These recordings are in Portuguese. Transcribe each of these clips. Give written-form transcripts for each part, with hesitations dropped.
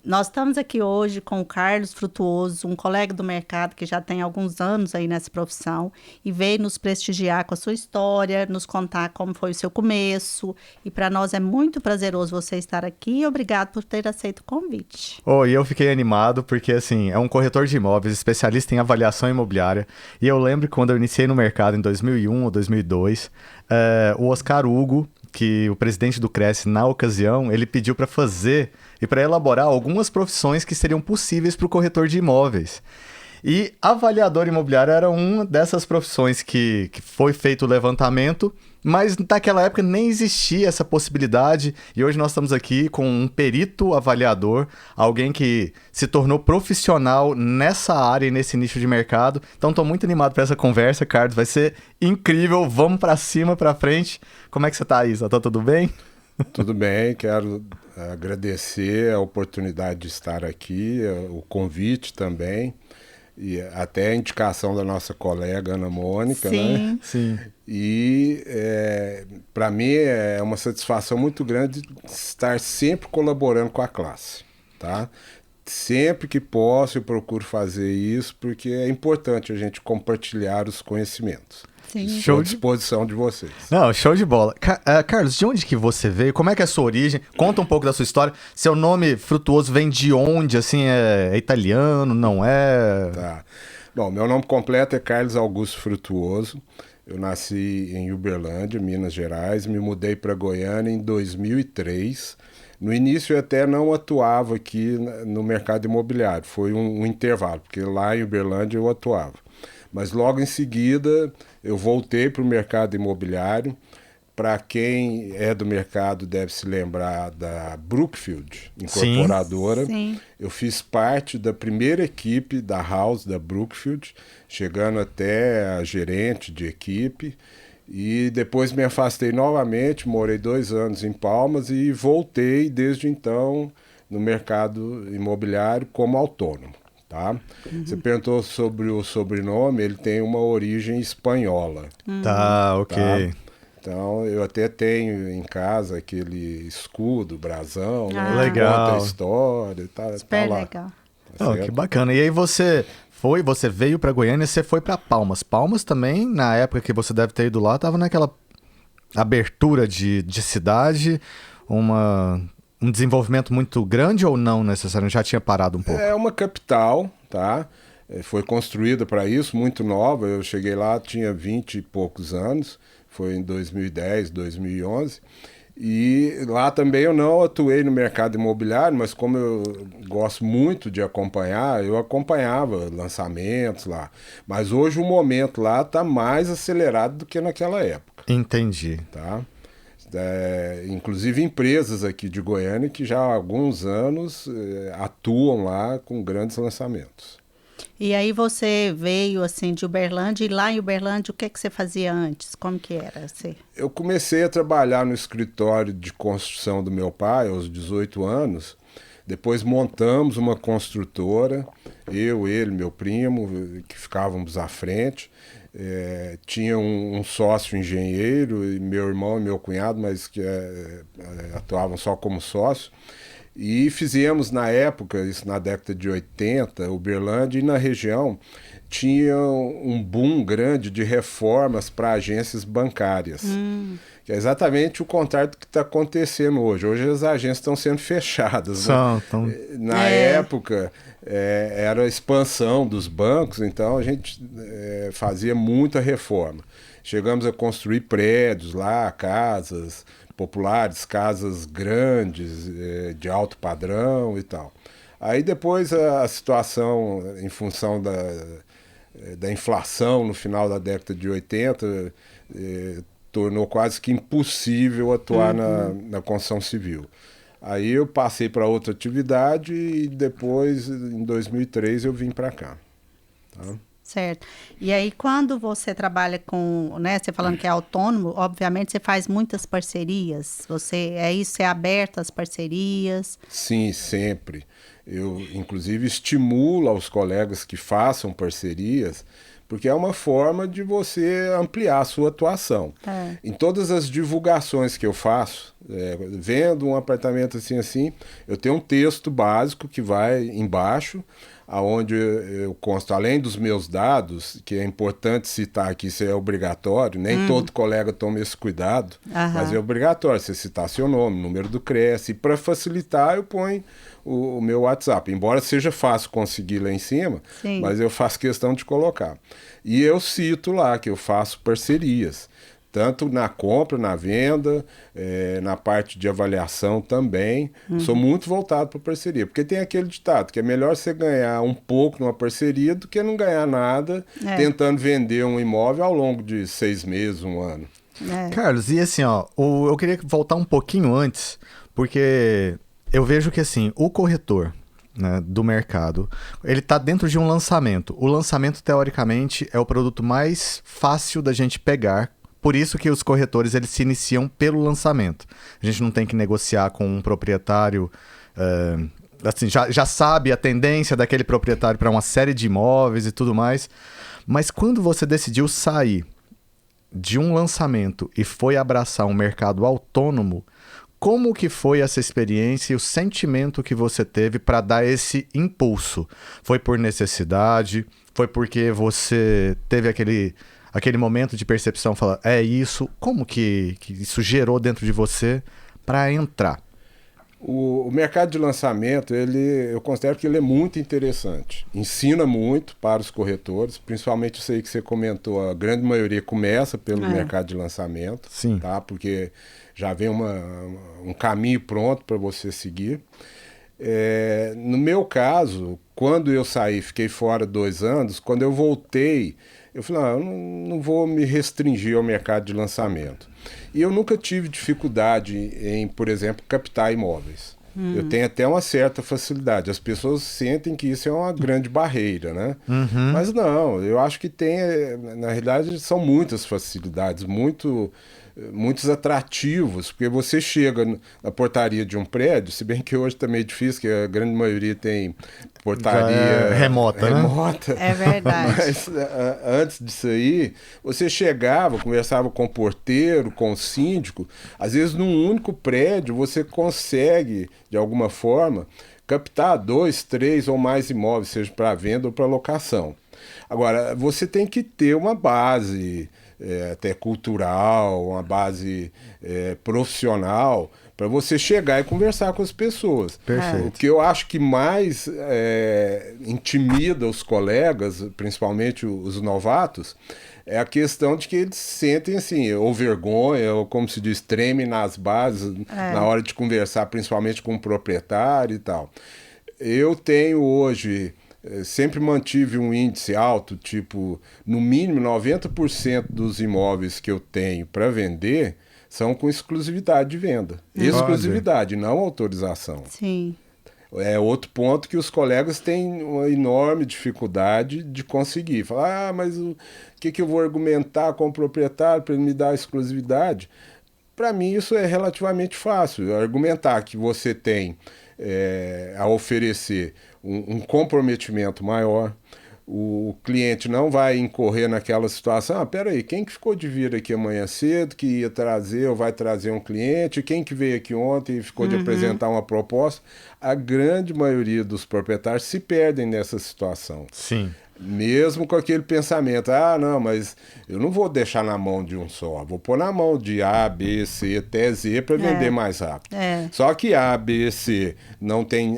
Nós estamos aqui hoje com o Carlos Frutuoso, um colega do mercado que já tem alguns anos aí nessa profissão e veio nos prestigiar com a sua história, nos contar como foi o seu começo. E para nós é muito prazeroso você estar aqui e obrigado por ter aceito o convite. Oh, e eu fiquei animado porque, assim, é um corretor de imóveis, especialista em avaliação imobiliária. E eu lembro que quando eu iniciei no mercado em 2001 ou 2002, o Oscar Hugo, que o presidente do Cresce na ocasião, ele pediu para fazer e para elaborar algumas profissões que seriam possíveis para o corretor de imóveis. E avaliador imobiliário era uma dessas profissões que foi feito o levantamento, mas naquela época nem existia essa possibilidade. E hoje nós estamos aqui com um perito avaliador, alguém que se tornou profissional nessa área e nesse nicho de mercado. Então estou muito animado para essa conversa, Carlos. Vai ser incrível. Vamos para cima, para frente. Como é que você está, Isa? Tá tudo bem? Tudo bem, quero agradecer a oportunidade de estar aqui, o convite também. E até a indicação da nossa colega Ana Mônica, Sim. né? Sim. E para mim é uma satisfação muito grande estar sempre colaborando com a classe, tá? Sempre que posso eu procuro fazer isso, porque é importante a gente compartilhar os conhecimentos. Sim. Estou à disposição de vocês. Não, show de bola. Carlos, de onde que você veio? Como é que é a sua origem? Conta um pouco da sua história. Seu nome Frutuoso vem de onde? Assim, é italiano, não é? Tá. Bom, meu nome completo é Carlos Augusto Frutuoso. Eu nasci em Uberlândia, Minas Gerais. Me mudei para Goiânia em 2003. No início eu até não atuava aqui no mercado imobiliário. Foi um intervalo, porque lá em Uberlândia eu atuava. Mas logo em seguida eu voltei para o mercado imobiliário. Para quem é do mercado deve se lembrar da Brookfield, incorporadora. Sim. Eu fiz parte da primeira equipe da House da Brookfield, chegando até a gerente de equipe. E depois me afastei novamente, morei 2 anos em Palmas e voltei desde então no mercado imobiliário como autônomo. Tá? Você perguntou sobre o sobrenome, ele tem uma origem espanhola. Tá, ok. Tá? Então, eu até tenho em casa aquele escudo, brasão, né? Legal. Conta a história, tá Super lá. legal. Tá Oh, certo? que bacana. E aí você veio para Goiânia e você foi para Palmas. Palmas também, na época que você deve ter ido lá, tava naquela abertura de cidade, um desenvolvimento muito grande ou não necessariamente? Já tinha parado um pouco? É uma capital, tá? Foi construída para isso, muito nova. Eu cheguei lá, tinha 20 e poucos anos. Foi em 2010, 2011. E lá também eu não atuei no mercado imobiliário, mas como eu gosto muito de acompanhar, eu acompanhava lançamentos lá. Mas hoje o momento lá está mais acelerado do que naquela época, Entendi. tá? Inclusive empresas aqui de Goiânia que já há alguns anos atuam lá com grandes lançamentos. E aí você veio assim de Uberlândia e lá em Uberlândia o que você fazia antes? Como que era? Eu comecei a trabalhar no escritório de construção do meu pai aos 18 anos. Depois montamos uma construtora, eu, ele, meu primo, que ficávamos à frente. Tinha um sócio engenheiro, e meu irmão e meu cunhado, mas que atuavam só como sócio. E fizemos na época, isso na década de 80, Uberlândia, e na região tinha um boom grande de reformas para agências bancárias. Que é exatamente o contrário do que está acontecendo hoje. Hoje as agências estão sendo fechadas. Né? Na época era a expansão dos bancos, então a gente fazia muita reforma. Chegamos a construir prédios lá, casas populares, casas grandes, de alto padrão e tal. Aí depois a situação, em função da inflação no final da década de 80, tornou quase que impossível atuar na construção civil. Aí eu passei para outra atividade e depois, em 2003, eu vim para cá. Tá? Certo. E aí, quando você trabalha com, né, você falando que é autônomo, obviamente você faz muitas parcerias. Você é aberto às parcerias? Sim, sempre. Eu, inclusive, estimulo aos colegas que façam parcerias, porque é uma forma de você ampliar a sua atuação. Em todas as divulgações que eu faço, vendo um apartamento assim, eu tenho um texto básico que vai embaixo, aonde eu consto, além dos meus dados, que é importante citar aqui, isso é obrigatório, nem todo colega toma esse cuidado, mas é obrigatório você citar seu nome, número do CRES, e para facilitar eu ponho o meu WhatsApp, embora seja fácil conseguir lá em cima, Sim. mas eu faço questão de colocar. E eu cito lá que eu faço parcerias, tanto na compra, na venda, na parte de avaliação também. Sou muito voltado para parceria, porque tem aquele ditado que é melhor você ganhar um pouco numa parceria do que não ganhar nada tentando vender um imóvel ao longo de 6 meses, 1 ano. Carlos, e assim, ó, eu queria voltar um pouquinho antes, porque eu vejo que assim, o corretor, né, do mercado, ele está dentro de um lançamento. O lançamento, teoricamente, é o produto mais fácil da gente pegar. Por isso que os corretores eles se iniciam pelo lançamento. A gente não tem que negociar com um proprietário, assim, já sabe a tendência daquele proprietário para uma série de imóveis e tudo mais. Mas quando você decidiu sair de um lançamento e foi abraçar um mercado autônomo, como que foi essa experiência e o sentimento que você teve para dar esse impulso? Foi por necessidade? Foi porque você teve aquele momento de percepção, falar, é isso? Como que isso gerou dentro de você para entrar? O mercado de lançamento, eu considero que ele é muito interessante. Ensina muito para os corretores, principalmente isso aí que você comentou, a grande maioria começa pelo mercado de lançamento, Sim. tá? Porque já vem um caminho pronto para você seguir. No meu caso, quando eu saí, fiquei fora 2 anos, quando eu voltei, eu falei, eu não vou me restringir ao mercado de lançamento. E eu nunca tive dificuldade em, por exemplo, captar imóveis. Eu tenho até uma certa facilidade. As pessoas sentem que isso é uma grande barreira, né? Mas não, eu acho que na realidade, são muitas facilidades, muitos atrativos, porque você chega na portaria de um prédio, se bem que hoje também é difícil, que a grande maioria tem portaria remota, né? É verdade. Mas antes disso aí, você chegava, conversava com o porteiro, com o síndico, às vezes num único prédio você consegue, de alguma forma, captar 2, 3 ou mais imóveis, seja para venda ou para locação. Agora, você tem que ter uma base até cultural, uma base profissional, para você chegar e conversar com as pessoas. Perfeito. O que eu acho que mais intimida os colegas, principalmente os novatos, é a questão de que eles sentem assim, ou vergonha, ou como se diz, tremem nas bases na hora de conversar, principalmente com o proprietário e tal. Eu tenho hoje... sempre mantive um índice alto, tipo, no mínimo 90% dos imóveis que eu tenho para vender são com exclusividade de venda. Exclusividade, não autorização. Sim. É outro ponto que os colegas têm uma enorme dificuldade de conseguir. Falar, mas o que eu vou argumentar com o proprietário para ele me dar a exclusividade? Para mim isso é relativamente fácil. Argumentar que você tem a oferecer um comprometimento maior, o cliente não vai incorrer naquela situação, peraí, quem que ficou de vir aqui amanhã cedo, que ia trazer ou vai trazer um cliente, quem que veio aqui ontem e ficou de apresentar uma proposta? A grande maioria dos proprietários se perdem nessa situação. Sim. Mesmo com aquele pensamento, não, mas eu não vou deixar na mão de um só, vou pôr na mão de A, B, C, até Z para vender mais rápido. Só que A, B, C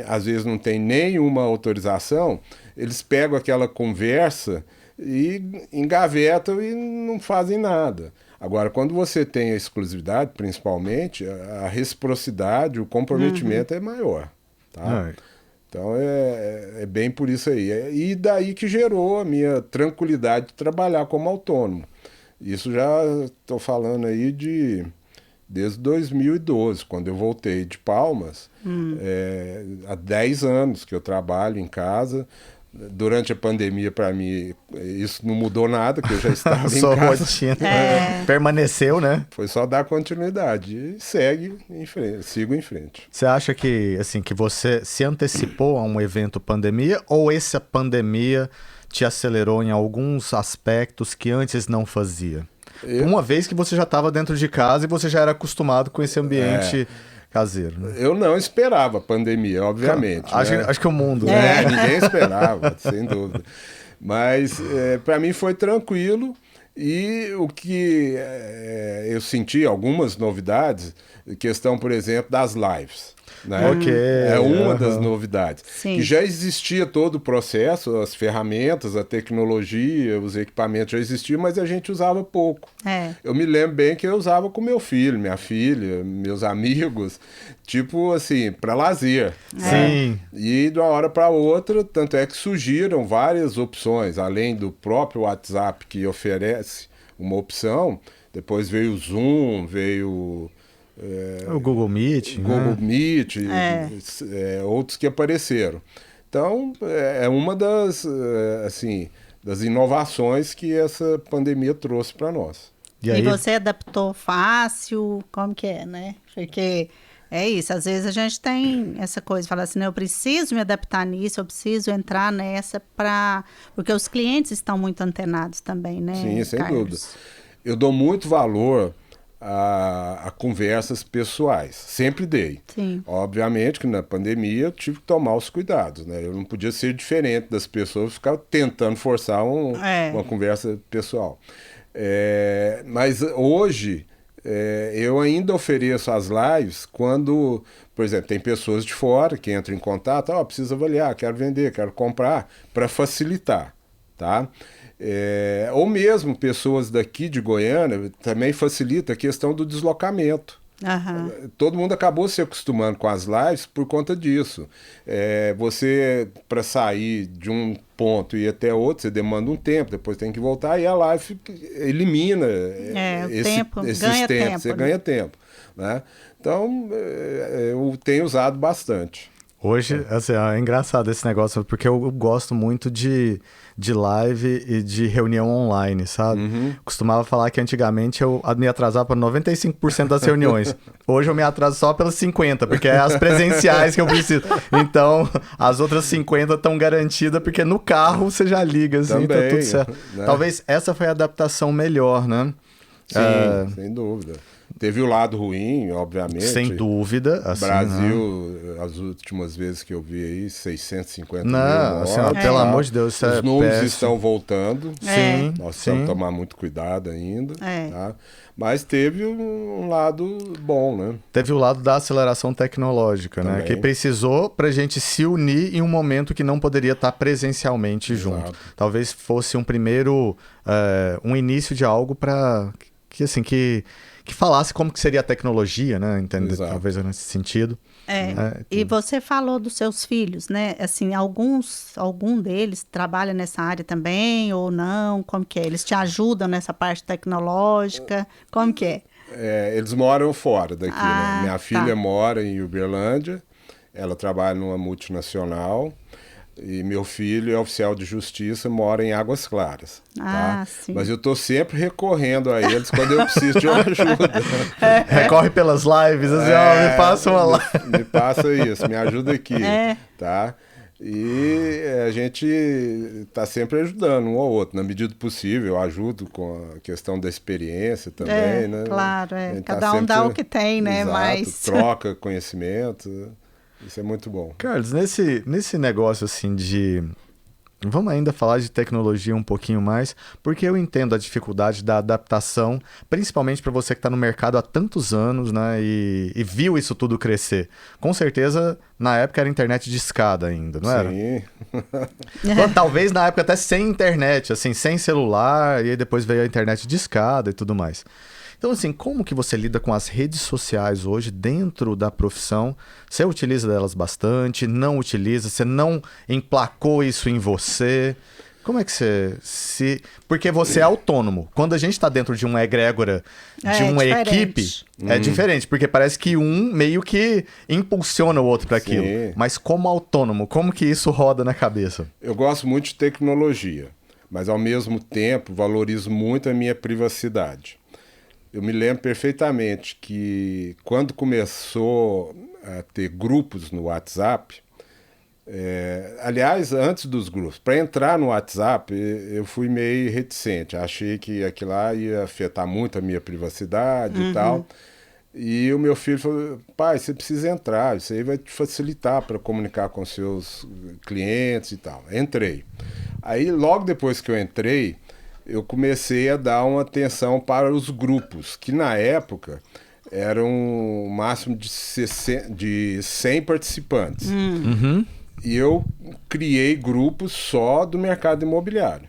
às vezes não tem nenhuma autorização, eles pegam aquela conversa e engavetam e não fazem nada. Agora, quando você tem a exclusividade, principalmente, a reciprocidade, o comprometimento é maior, tá? Então é bem por isso aí. E daí que gerou a minha tranquilidade de trabalhar como autônomo. Isso já estou falando aí desde 2012, quando eu voltei de Palmas. Há 10 anos que eu trabalho em casa. Durante a pandemia, para mim, isso não mudou nada, que eu já estava em Sua casa. rotina permaneceu, né? Foi só dar continuidade e segue em frente, sigo em frente. Você acha que, assim, que você se antecipou a um evento pandemia ou essa pandemia te acelerou em alguns aspectos que antes não fazia? Uma vez que você já estava dentro de casa e você já era acostumado com esse ambiente caseiro, né? Eu não esperava a pandemia, obviamente. Acho que o mundo, Ninguém esperava, sem dúvida. Mas para mim foi tranquilo e o que eu senti, algumas novidades, questão, por exemplo, das lives. Né? Ok. É uma das novidades. Sim. Que já existia todo o processo, as ferramentas, a tecnologia, os equipamentos já existiam, mas a gente usava pouco. Eu me lembro bem que eu usava com meu filho, minha filha, meus amigos, tipo assim, para lazer. Sim. E de uma hora para outra, tanto é que surgiram várias opções, além do próprio WhatsApp que oferece uma opção, depois veio o Zoom, veio O Google Meet, Google né? Meet, outros que apareceram. Então, é uma das, assim, das inovações que essa pandemia trouxe para nós. E aí, você adaptou fácil? Como que é, né? Porque é isso, às vezes a gente tem essa coisa, fala assim, eu preciso me adaptar nisso, eu preciso entrar nessa porque os clientes estão muito antenados também, né? Sim, sem Carlos? dúvida. Eu dou muito valor a conversas pessoais. Sempre dei. Sim. Obviamente que na pandemia eu tive que tomar os cuidados, né? Eu não podia ser diferente das pessoas, ficar tentando forçar uma conversa pessoal. Mas hoje eu ainda ofereço as lives quando, por exemplo, tem pessoas de fora que entram em contato, preciso avaliar, quero vender, quero comprar, para facilitar, tá? Ou mesmo pessoas daqui de Goiânia, também facilita a questão do deslocamento. Todo mundo acabou se acostumando com as lives por conta disso. Você, para sair de um ponto e ir até outro, você demanda um tempo, depois tem que voltar, e a live elimina esses tempos, você ganha tempo. Né? Então, eu tenho usado bastante. hoje, assim, é engraçado esse negócio, porque eu gosto muito de live e de reunião online, sabe? Costumava falar que antigamente eu me atrasava para 95% das reuniões. Hoje eu me atraso só pelas 50%, porque é as presenciais que eu preciso. Então, as outras 50% estão garantidas, porque no carro você já liga, assim, Também, tá tudo certo. né? Talvez essa foi a adaptação melhor, né? Sim, sem dúvida. Teve o lado ruim, obviamente. Sem dúvida. Assim, Brasil, as últimas vezes que eu vi aí, 650 não, mil assim, mortos. pelo amor de Deus, isso Os é números péssimo. estão voltando. Sim, Nós precisamos sim. tomar muito cuidado ainda. Tá? Mas teve um lado bom, né? Teve o lado da aceleração tecnológica, né? Também. Que precisou pra gente se unir em um momento que não poderia estar presencialmente junto. Talvez fosse um primeiro, um início de algo para que falasse como que seria a tecnologia, né? Entender, talvez nesse sentido. E você falou dos seus filhos, né? Assim, algum deles trabalha nessa área também ou não? Como que é? Eles te ajudam nessa parte tecnológica? Como que é? Eles moram fora daqui, né? Minha tá. filha mora em Uberlândia, ela trabalha numa multinacional. E meu filho é oficial de justiça, mora em Águas Claras. Tá? Sim. Mas eu estou sempre recorrendo a eles quando eu preciso de uma ajuda. Recorre pelas lives, assim, me passa uma live. Me passa isso, me ajuda aqui. Tá? E a gente está sempre ajudando um ao outro, na medida do possível. Eu ajudo com a questão da experiência também. Né? Claro, cada Tá um dá o que tem, né? Exato, Mas... troca conhecimento. Isso é muito bom. Carlos, nesse negócio assim de... Vamos ainda falar de tecnologia um pouquinho mais, porque eu entendo a dificuldade da adaptação, principalmente para você que está no mercado há tantos anos, né, e viu isso tudo crescer. Com certeza, na época era internet de escada ainda, não era? Sim. Talvez na época até sem internet, assim, sem celular, e aí depois veio a internet de escada e tudo mais. Então, assim, como que você lida com as redes sociais hoje dentro da profissão? Você utiliza delas bastante? Não utiliza? Você não emplacou isso em você? Como é que você Porque você é autônomo. Quando a gente está dentro de uma egrégora, de uma equipe, é diferente. Porque parece que um meio que impulsiona o outro para aquilo. Mas como autônomo, como que isso roda na cabeça? Eu gosto muito de tecnologia, mas ao mesmo tempo valorizo muito a minha privacidade. Eu me lembro perfeitamente que quando começou a ter grupos no WhatsApp, aliás, antes dos grupos, para entrar no WhatsApp, eu fui meio reticente. Achei que aquilo lá ia afetar muito a minha privacidade e tal. E o meu filho falou, pai, você precisa entrar, isso aí vai te facilitar para comunicar com seus clientes e tal. Entrei. Aí, logo depois que eu entrei, eu comecei a dar uma atenção para os grupos, que na época eram um máximo de 100 participantes. E eu criei grupos só do mercado imobiliário.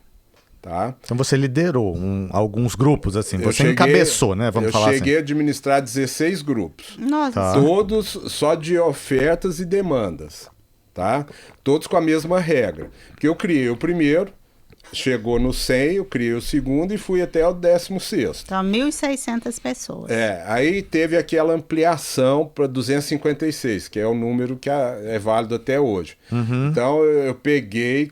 Tá? Então você liderou alguns grupos, assim, você encabeçou, né? Vamos falar assim. Eu cheguei a administrar 16 grupos. Nossa. Tá. Todos só de ofertas e demandas. Tá? Todos com a mesma regra. Porque eu criei o primeiro, chegou no 100, eu criei o segundo e fui até o 16º. Então, 1.600 pessoas. Aí teve aquela ampliação para 256, que é o número que é válido até hoje. Então eu peguei,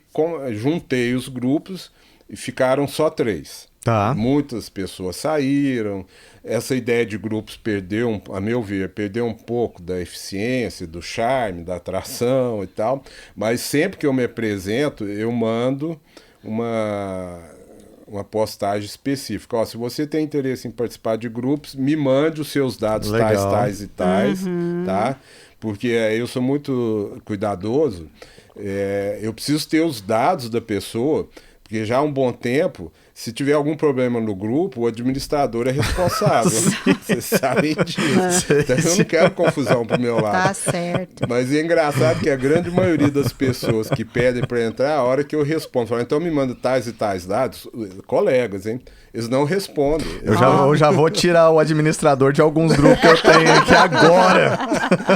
juntei os grupos e ficaram só 3. Tá. Muitas pessoas saíram. Essa ideia de grupos perdeu, a meu ver, perdeu um pouco da eficiência, do charme, da atração e tal. Mas sempre que eu me apresento, eu mando uma postagem específica. Ó, se você tem interesse em participar de grupos, me mande os seus dados tais e tais, tá? Porque eu sou muito cuidadoso. Eu preciso ter os dados da pessoa, porque já há um bom tempo, se tiver algum problema no grupo, o administrador é responsável. Vocês sabem disso. Então eu não quero confusão pro meu lado. Tá certo. Mas é engraçado que a grande maioria das pessoas que pedem para entrar, a hora que eu respondo, falam, então me manda tais e tais dados, colegas, hein? Eles não respondem. Eu já vou tirar o administrador de alguns grupos que eu tenho aqui agora.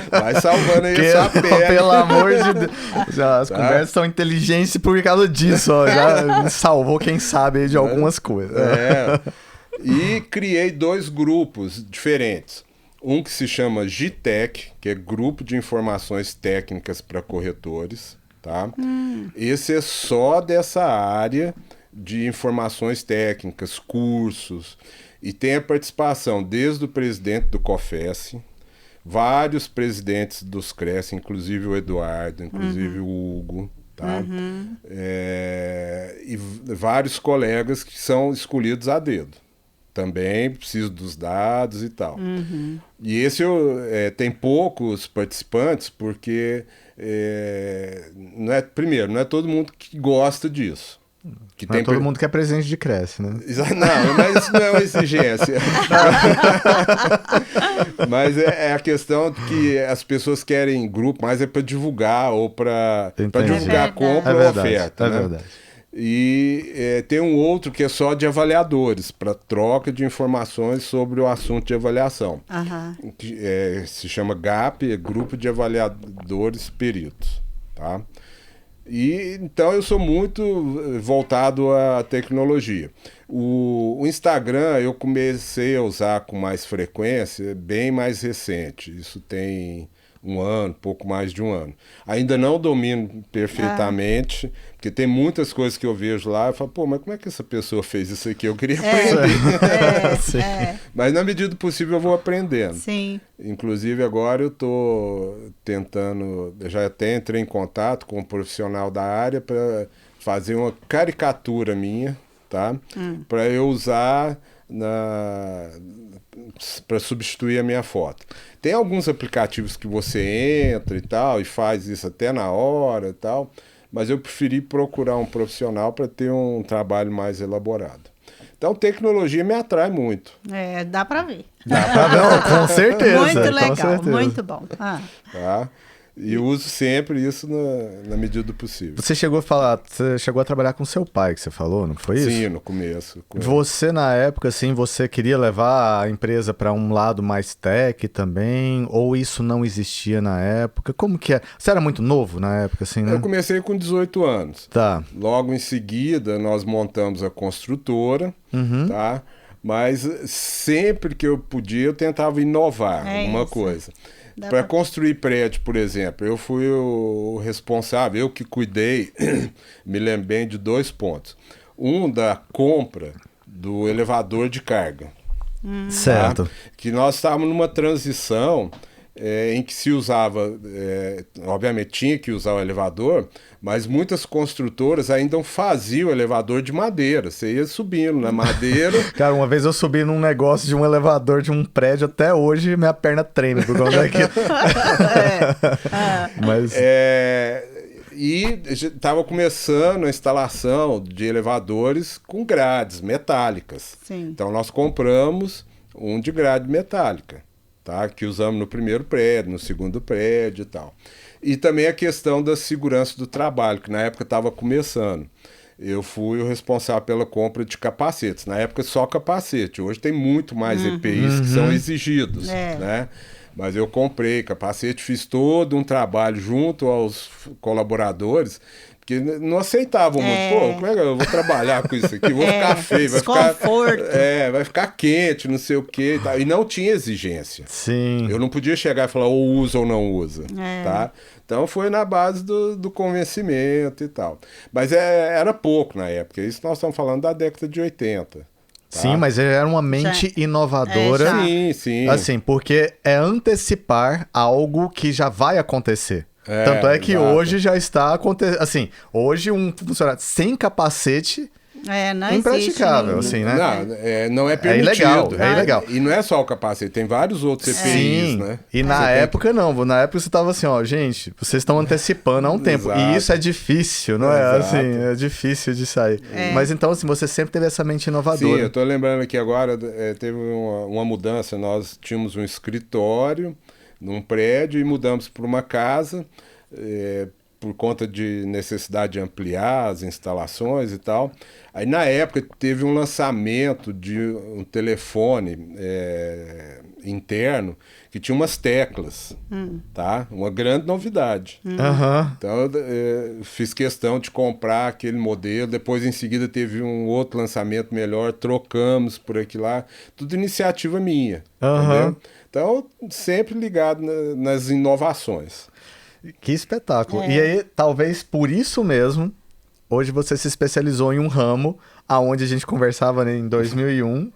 Vai salvando aí essa pele. Pelo amor de Deus. As conversas são inteligentes por causa disso. Ó. Já salvou quem sabe aí de algumas coisas. E criei 2 grupos diferentes. Um que se chama GTEC, que é Grupo de Informações Técnicas para Corretores. Tá? Esse é só dessa área de informações técnicas, cursos, e tem a participação desde o presidente do COFES, vários presidentes dos CRES, inclusive o Eduardo, inclusive o Hugo, tá? E vários colegas que são escolhidos a dedo. Também preciso dos dados e tal. E esse tem poucos participantes porque, não é todo mundo que gosta disso. Não é todo mundo que é presidente de Cresce, né? Não, mas isso não é uma exigência. Mas é a questão de que as pessoas querem grupo, mas é para divulgar ou para divulgar a compra ou oferta. É verdade. E tem um outro que é só de avaliadores, para troca de informações sobre o assunto de avaliação. Que, se chama GAP, Grupo de Avaliadores Peritos. Tá? E então eu sou muito voltado à tecnologia. O Instagram eu comecei a usar com mais frequência, bem mais recente. Isso tem um ano, pouco mais de um ano. Ainda não domino perfeitamente, porque tem muitas coisas que eu vejo lá e falo, pô, mas como é que essa pessoa fez isso aqui? Eu queria aprender. Mas na medida do possível eu vou aprendendo. Sim. Inclusive agora eu estou tentando, já até entrei em contato com um profissional da área para fazer uma caricatura minha, tá? Para eu usar para substituir a minha foto. Tem alguns aplicativos que você entra e tal, e faz isso até na hora e tal, mas eu preferi procurar um profissional para ter um trabalho mais elaborado. Então, tecnologia me atrai muito. Dá para ver. Dá pra ver, com certeza. Muito legal, com certeza. muito bom. Tá? E eu uso sempre isso na medida do possível. Você chegou a trabalhar com seu pai, que você falou, não foi isso? Sim, no começo. Você, na época, assim, você queria levar a empresa para um lado mais tech também? Ou isso não existia na época? Como que é? Você era muito novo na época, assim, né? Eu comecei com 18 anos. Tá. Logo em seguida, nós montamos a construtora, tá? Mas sempre que eu podia, eu tentava inovar alguma coisa. Para construir prédio, por exemplo, eu fui o responsável, eu que cuidei, me lembro bem de 2 pontos. Um, da compra do elevador de carga. Certo. Tá? Que nós estávamos numa transição em que se usava, obviamente tinha que usar o elevador, mas muitas construtoras ainda faziam o elevador de madeira. Você ia subindo na madeira. Cara, uma vez eu subi num negócio de um elevador de um prédio, até hoje minha perna treme por conta daquilo. Mas... E estava começando a instalação de elevadores com grades metálicas. Sim. Então nós compramos um de grade metálica, tá? Que usamos no primeiro prédio, no segundo prédio e tal. E também a questão da segurança do trabalho, que na época estava começando. Eu fui o responsável pela compra de capacetes. Na época só capacete. Hoje tem muito mais EPIs que são exigidos, né? Mas eu comprei capacete, fiz todo um trabalho junto aos colaboradores, porque não aceitavam muito. Pô, como é que eu vou trabalhar com isso aqui? Vou ficar feio, vai ficar quente, não sei o quê e tal. E não tinha exigência. Sim. Eu não podia chegar e falar ou usa ou não usa, tá? Então foi na base do convencimento e tal. Mas era pouco na época. Isso nós estamos falando da década de 80. Tá? Sim, mas era uma mente inovadora. Sim, sim. Assim, porque é antecipar algo que já vai acontecer. Tanto é que hoje já está acontecendo. Assim, hoje um funcionário sem capacete não é impraticável, assim, né? Não é permitido. É ilegal. E não é só o capacete, tem vários outros EPIs, Sim, né? E na época não. Na época você tava assim, ó, gente, vocês estão antecipando há um tempo. Exato. E isso é difícil, não é? Assim, é difícil de sair. Mas então, assim, você sempre teve essa mente inovadora. Sim, eu tô lembrando aqui agora, teve uma mudança. Nós tínhamos um escritório num prédio e mudamos para uma casa por conta de necessidade de ampliar as instalações e tal. Aí, na época, teve um lançamento de um telefone interno que tinha umas teclas, tá? Uma grande novidade. Então, eu fiz questão de comprar aquele modelo. Depois, em seguida, teve um outro lançamento melhor. Trocamos por aqui lá. Tudo iniciativa minha, entendeu? Então, sempre ligado nas inovações. Que espetáculo. E aí, talvez por isso mesmo, hoje você se especializou em um ramo aonde a gente conversava, né, em 2001,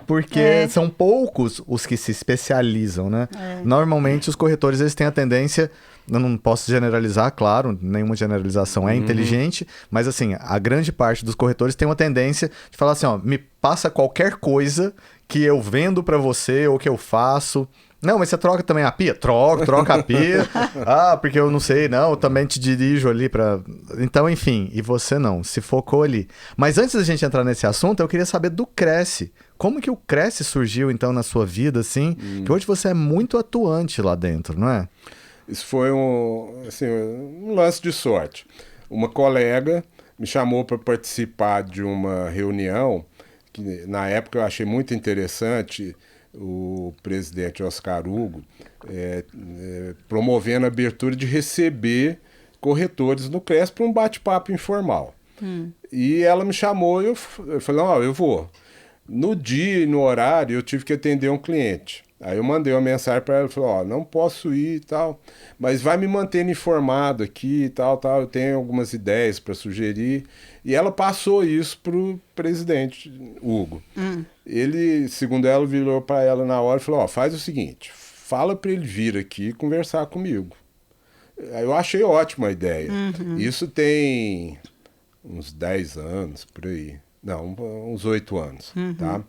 porque são poucos os que se especializam, né? Normalmente os corretores eles têm a tendência, eu não posso generalizar, claro, nenhuma generalização é inteligente, mas assim, a grande parte dos corretores tem uma tendência de falar assim, ó, me passa qualquer coisa que eu vendo para você ou que eu faço. Não, mas você troca também a pia? Troca a pia. Porque eu não sei, não, eu também te dirijo ali para... Então, enfim, e você não, se focou ali. Mas antes da gente entrar nesse assunto, eu queria saber do Cresce. Como que o Cresce surgiu, então, na sua vida, assim? Que hoje você é muito atuante lá dentro, não é? Isso foi um lance de sorte. Uma colega me chamou para participar de uma reunião que, na época, eu achei muito interessante. O presidente Oscar Hugo promovendo a abertura de receber corretores no Cresce para um bate-papo informal. E ela me chamou e eu falei, eu vou. No dia e no horário eu tive que atender um cliente. Aí eu mandei uma mensagem para ela e falei, não posso ir e tal, mas vai me mantendo informado aqui e tal, eu tenho algumas ideias para sugerir. E ela passou isso pro presidente Hugo. Ele, segundo ela, virou para ela na hora e falou, faz o seguinte, fala para ele vir aqui conversar comigo. Eu achei ótima a ideia. Isso tem uns 10 anos, por aí. Não, uns 8 anos, tá?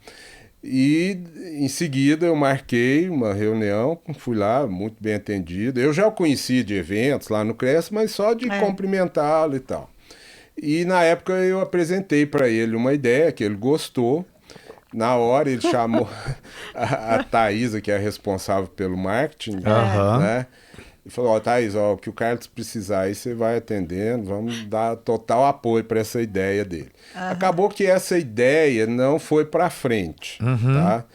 E em seguida eu marquei uma reunião, fui lá, muito bem atendido. Eu já o conheci de eventos lá no Cresce, mas só de cumprimentá-lo e tal. E na época eu apresentei para ele uma ideia que ele gostou. Na hora ele chamou a Thaisa, que é a responsável pelo marketing, né? e falou, ó, Thaís, ó, o que o Carlos precisar aí você vai atendendo, vamos dar total apoio para essa ideia dele. Acabou que essa ideia não foi para frente, tá?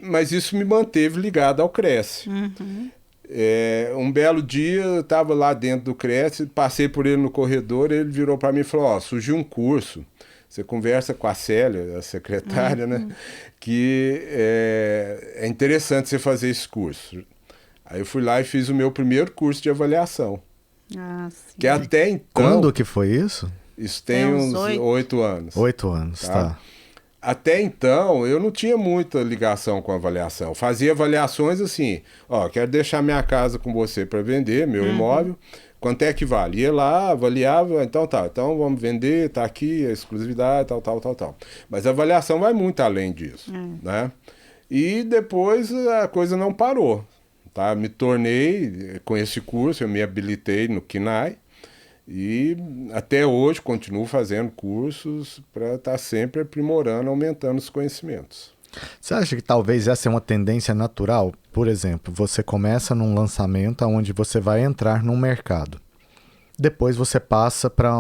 Mas isso me manteve ligado ao Cresce. Um belo dia eu estava lá dentro do Cresce, passei por ele no corredor, ele virou para mim e falou, ó, surgiu um curso, você conversa com a Célia, a secretária, né? Que é interessante você fazer esse curso. Aí eu fui lá e fiz o meu primeiro curso de avaliação. Ah, sim. Que até então... Quando que foi isso? Isso tem uns 8 anos. 8 anos, tá. Até então, eu não tinha muita ligação com avaliação. Fazia avaliações assim, ó, quero deixar minha casa com você para vender, meu imóvel, quanto é que vale? Ia lá, avaliava, então tá, então vamos vender, tá aqui, a exclusividade, tal. Mas a avaliação vai muito além disso, né? E depois a coisa não parou, tá? Me tornei, com esse curso, eu me habilitei no KNAI, e até hoje continuo fazendo cursos para estar sempre aprimorando, aumentando os conhecimentos. Você acha que talvez essa é uma tendência natural? Por exemplo, você começa num lançamento onde você vai entrar num mercado. Depois você passa para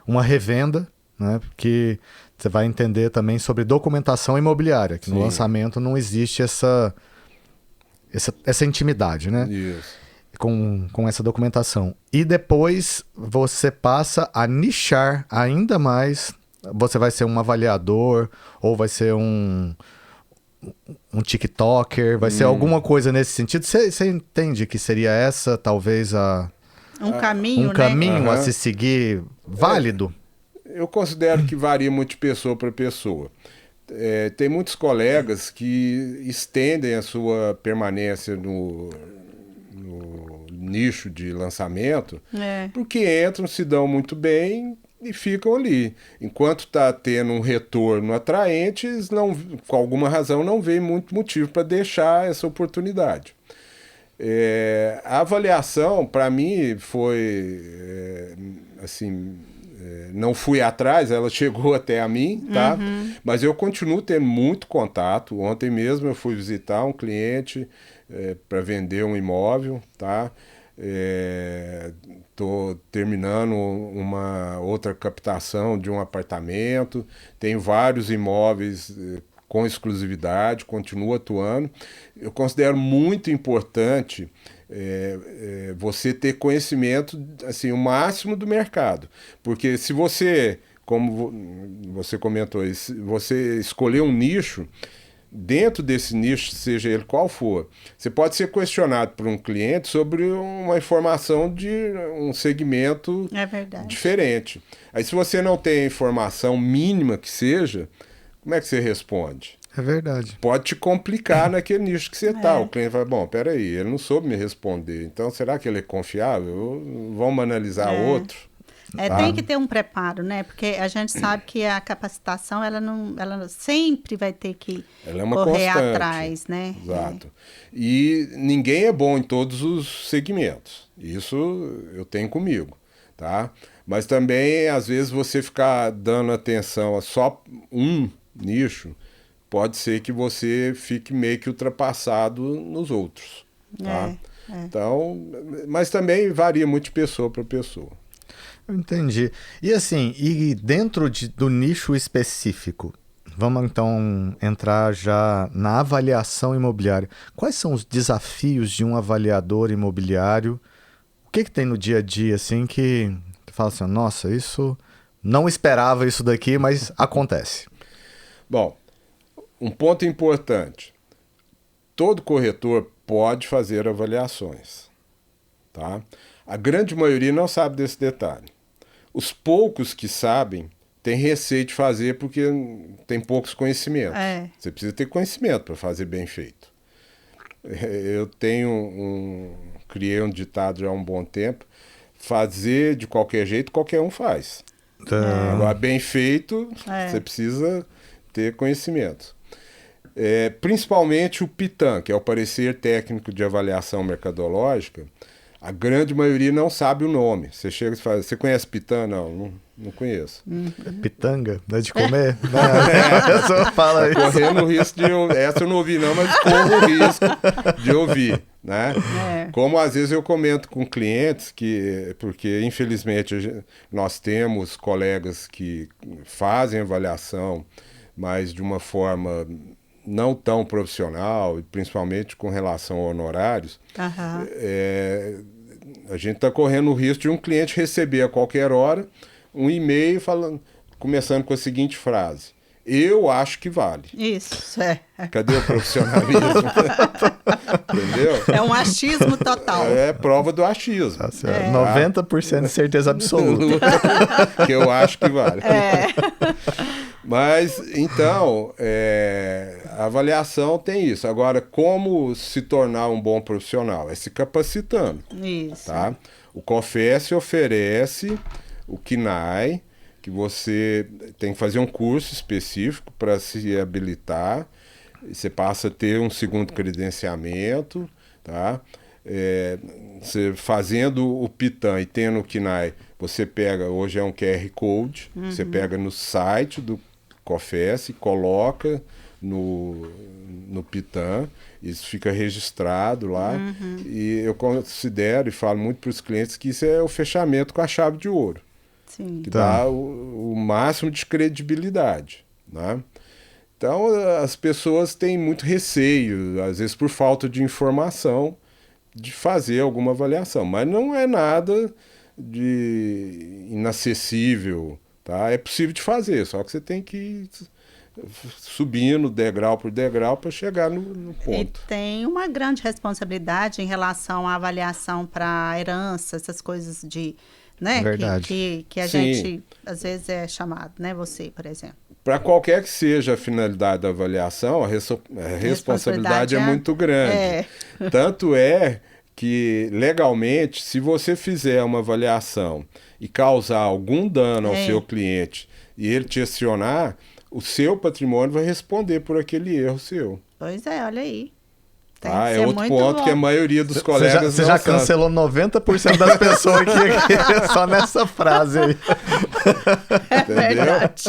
uma revenda, né? Que você vai entender também sobre documentação imobiliária, que no lançamento não existe essa intimidade, né? Isso. Com essa documentação. E depois você passa a nichar ainda mais. Você vai ser um avaliador, ou vai ser um TikToker, vai ser alguma coisa nesse sentido. Você entende que seria essa, talvez, um caminho, um caminho né? a se seguir válido? Eu considero que varia muito de pessoa para pessoa. Tem muitos colegas que estendem a sua permanência no nicho de lançamento, porque entram, se dão muito bem e ficam ali. Enquanto está tendo um retorno atraente, eles não, com alguma razão não veem muito motivo para deixar essa oportunidade. A avaliação, para mim, foi assim, não fui atrás, ela chegou até a mim, tá? Mas eu continuo tendo muito contato. Ontem mesmo eu fui visitar um cliente para vender um imóvel, tá? Estou terminando uma outra captação de um apartamento, tenho vários imóveis com exclusividade, continuo atuando. Eu considero muito importante você ter conhecimento, assim, o máximo do mercado, porque se você, como você comentou, se você escolher um nicho, dentro desse nicho, seja ele qual for, você pode ser questionado por um cliente sobre uma informação de um segmento diferente. Aí, se você não tem a informação mínima que seja, como é que você responde? É verdade. Pode te complicar naquele nicho que você está. O cliente fala, bom, peraí, ele não soube me responder, então será que ele é confiável? Vamos analisar outro? Tem que ter um preparo, né? Porque a gente sabe que a capacitação, ela sempre vai ter que correr atrás, né? Exato. E ninguém é bom em todos os segmentos. Isso eu tenho comigo, tá? Mas também, às vezes, você ficar dando atenção a só um nicho, pode ser que você fique meio que ultrapassado nos outros, tá? Então, mas também varia muito de pessoa para pessoa. Eu entendi. E assim, dentro do nicho específico, vamos então entrar já na avaliação imobiliária. Quais são os desafios de um avaliador imobiliário? O que tem no dia a dia, assim, que fala assim, nossa, isso não esperava isso daqui, mas acontece? Bom, um ponto importante. Todo corretor pode fazer avaliações, tá? A grande maioria não sabe desse detalhe. Os poucos que sabem têm receio de fazer porque tem poucos conhecimentos. Você precisa ter conhecimento para fazer bem feito. Eu criei um ditado já há um bom tempo, fazer de qualquer jeito, qualquer um faz. Agora, bem feito, você precisa ter conhecimento. Principalmente o PITAM, que é o Parecer Técnico de Avaliação Mercadológica, A grande maioria não sabe o nome. Você chega e fala, você conhece pitanga? Não conheço. Pitanga? Não é de comer? A pessoa fala isso. Correndo o risco de... Essa eu não ouvi não, mas corro o risco de ouvir, né? Como às vezes eu comento com clientes, porque infelizmente nós temos colegas que fazem avaliação, mas de uma forma não tão profissional, principalmente com relação a honorários, a gente está correndo o risco de um cliente receber a qualquer hora um e-mail começando com a seguinte frase: eu acho que vale. Isso, Cadê o profissionalismo? Entendeu? É um achismo total. É prova do achismo. Tá certo. 90% de certeza absoluta. Que eu acho que vale. Mas, então, a avaliação tem isso. Agora, como se tornar um bom profissional? É se capacitando. Isso. Tá? O COFES oferece o KNAI, que você tem que fazer um curso específico para se habilitar. Você passa a ter um segundo credenciamento, tá? Você fazendo o PITAM e tendo o KNAI, você pega, hoje é um QR Code, você pega no site do COFES, coloca no PITAM, isso fica registrado lá, e eu considero e falo muito para os clientes que isso é o fechamento com a chave de ouro. Sim. Que dá o máximo de credibilidade, né? Então, as pessoas têm muito receio, às vezes por falta de informação, de fazer alguma avaliação. Mas não é nada de inacessível, tá? É possível de fazer, só que você tem que ir subindo degrau por degrau para chegar no ponto. E tem uma grande responsabilidade em relação à avaliação para herança, essas coisas de... né? Verdade. Que a gente, às vezes, é chamado, né? Você, por exemplo. Para qualquer que seja a finalidade da avaliação, a responsabilidade é muito grande. Tanto é que, legalmente, se você fizer uma avaliação e causar algum dano ao seu cliente e ele te acionar, o seu patrimônio vai responder por aquele erro seu. Pois é, olha aí. É outro ponto que a maioria dos colegas Você já cancelou 90% das pessoas aqui só nessa frase aí. Verdade.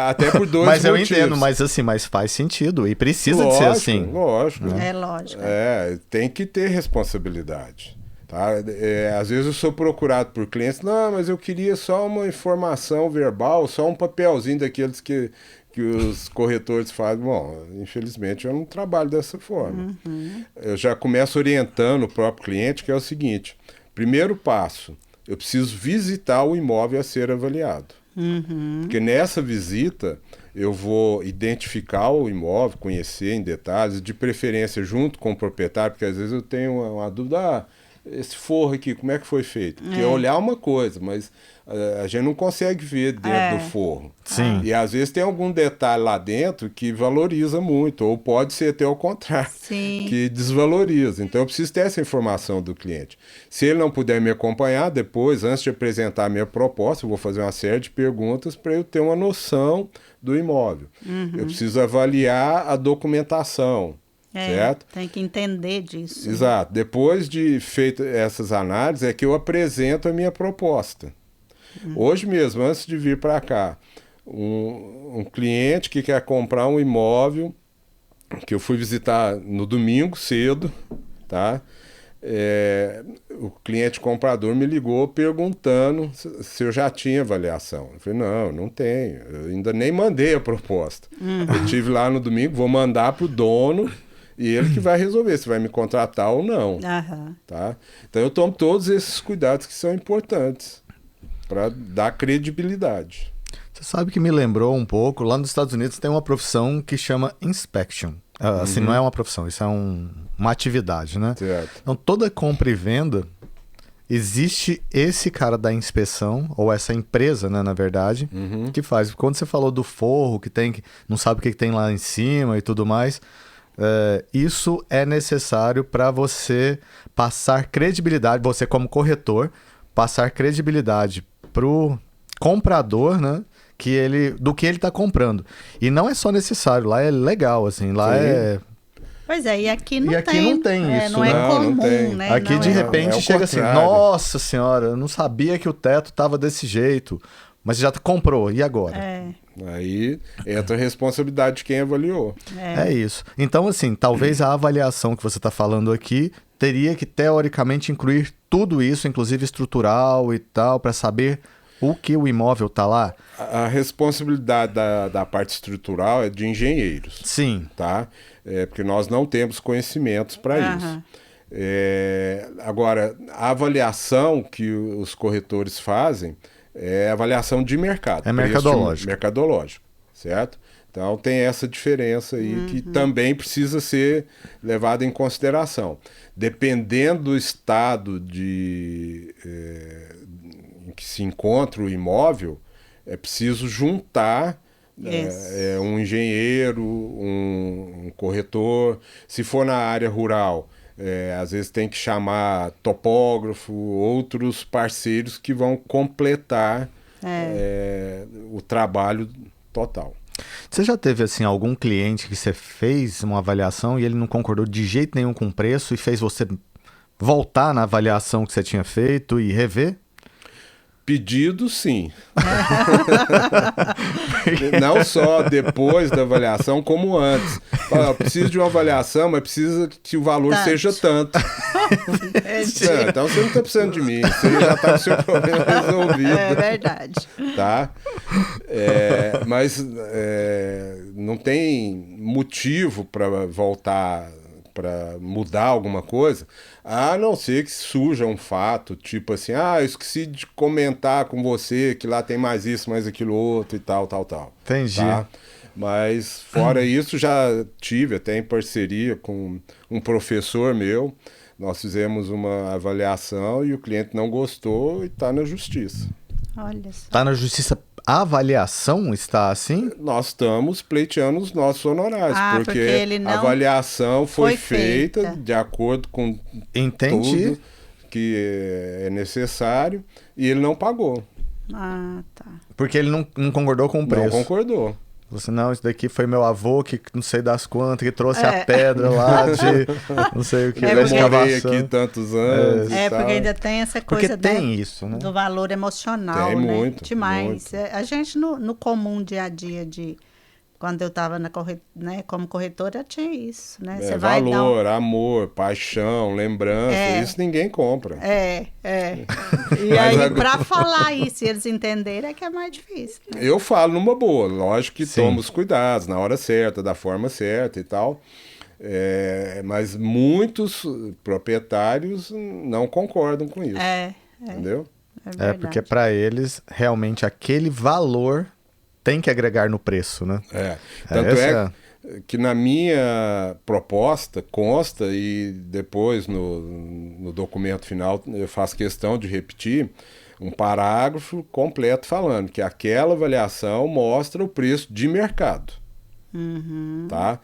Até por dois motivos. Eu entendo, mas faz sentido e precisa de ser assim. Lógico. É lógico. Tem que ter responsabilidade. Tá? Às vezes eu sou procurado por clientes, não, mas eu queria só uma informação verbal, só um papelzinho daqueles que os corretores fazem. Bom, infelizmente eu não trabalho dessa forma. Eu já começo orientando o próprio cliente, que é o seguinte: primeiro passo, eu preciso visitar o imóvel a ser avaliado. Porque nessa visita eu vou identificar o imóvel, conhecer em detalhes, de preferência junto com o proprietário, porque às vezes eu tenho uma dúvida, esse forro aqui, como é que foi feito? Porque olhar uma coisa, mas a gente não consegue ver dentro do forro. Sim. E às vezes tem algum detalhe lá dentro que valoriza muito, ou pode ser até o contrário, que desvaloriza. Então eu preciso ter essa informação do cliente. Se ele não puder me acompanhar depois, antes de apresentar a minha proposta, eu vou fazer uma série de perguntas para eu ter uma noção do imóvel. Eu preciso avaliar a documentação. Certo? Tem que entender disso. Exato. Depois de feitas essas análises, é que eu apresento a minha proposta. Hoje mesmo, antes de vir para cá, um cliente que quer comprar um imóvel, que eu fui visitar no domingo cedo, tá? O cliente comprador me ligou perguntando se eu já tinha avaliação. Eu falei, não tenho. Eu ainda nem mandei a proposta. Eu estive lá no domingo, vou mandar para o dono, e ele que vai resolver se vai me contratar ou não. Tá? Então eu tomo todos esses cuidados que são importantes para dar credibilidade. Você sabe que me lembrou um pouco, lá nos Estados Unidos tem uma profissão que chama inspection. Assim, não é uma profissão, isso é uma atividade, né? Certo. Então toda compra e venda, existe esse cara da inspeção, ou essa empresa, né, na verdade, que faz. Quando você falou do forro, que não sabe o que tem lá em cima e tudo mais... isso é necessário para você passar credibilidade, você como corretor, passar credibilidade pro comprador, né, do que ele está comprando. E não é só necessário, lá é legal, assim, lá Pois é, e aqui não E aqui tem. não tem isso, não é né? Não comum, tem. né? Aqui, Não de é- repente, é o chega assim, contrário. nossa senhora, eu não sabia que o teto tava desse jeito. Mas já comprou, e agora? Aí entra a responsabilidade de quem avaliou. É isso. Então, assim, talvez a avaliação que você está falando aqui teria que, teoricamente, incluir tudo isso, inclusive estrutural e tal, para saber o que o imóvel tá lá? A responsabilidade da parte estrutural é de engenheiros. Sim. Tá? Porque nós não temos conhecimentos para isso. Agora, a avaliação que os corretores fazem é avaliação de mercado. É mercadológico. Mercadológico, certo? Então tem essa diferença aí que também precisa ser levada em consideração. Dependendo do estado em que se encontra o imóvel, é preciso juntar um engenheiro, um corretor. Se for na área rural, às vezes tem que chamar topógrafo, outros parceiros que vão completar o trabalho total. Você já teve, assim, algum cliente que você fez uma avaliação e ele não concordou de jeito nenhum com o preço e fez você voltar na avaliação que você tinha feito e rever? Pedido, sim. Não só depois da avaliação, como antes. Eu preciso de uma avaliação, mas precisa que o valor seja tanto. Então você não está precisando de mim, você já está com o seu problema resolvido. É verdade. Tá? Mas não tem motivo para voltar, para mudar alguma coisa, a não ser que surja um fato, tipo assim, eu esqueci de comentar com você que lá tem mais isso, mais aquilo outro e tal. Entendi. Tá? Mas fora isso, já tive até em parceria com um professor meu, nós fizemos uma avaliação e o cliente não gostou e está na justiça. Olha só. Tá na justiça, a avaliação está assim? Nós estamos pleiteando os nossos honorários, porque ele não a avaliação foi feita feita de acordo com Entendi. tudo que é necessário e ele não pagou. Tá. Porque ele não concordou com o preço. Não concordou. Você, não, isso daqui foi meu avô que não sei das quantas, que trouxe a pedra lá de não sei o que, Eu da morei escavação. aqui tantos anos. Porque ainda tem essa coisa Porque tem isso, né? do valor emocional, Tem né? muito, Demais. muito. A gente, no comum dia a dia quando eu estava como corretora, tinha isso, né? Você vai dar Valor, amor, paixão, lembrança, isso ninguém compra. E aí, para falar isso e eles entenderem, é que é mais difícil. Né? Eu falo numa boa, lógico que Sim. tomo os cuidados, na hora certa, da forma certa e tal. Mas muitos proprietários não concordam com isso. Entendeu? Porque para eles, realmente, aquele valor tem que agregar no preço, né? Tanto que na minha proposta consta, e depois no documento final eu faço questão de repetir, um parágrafo completo falando que aquela avaliação mostra o preço de mercado. Tá?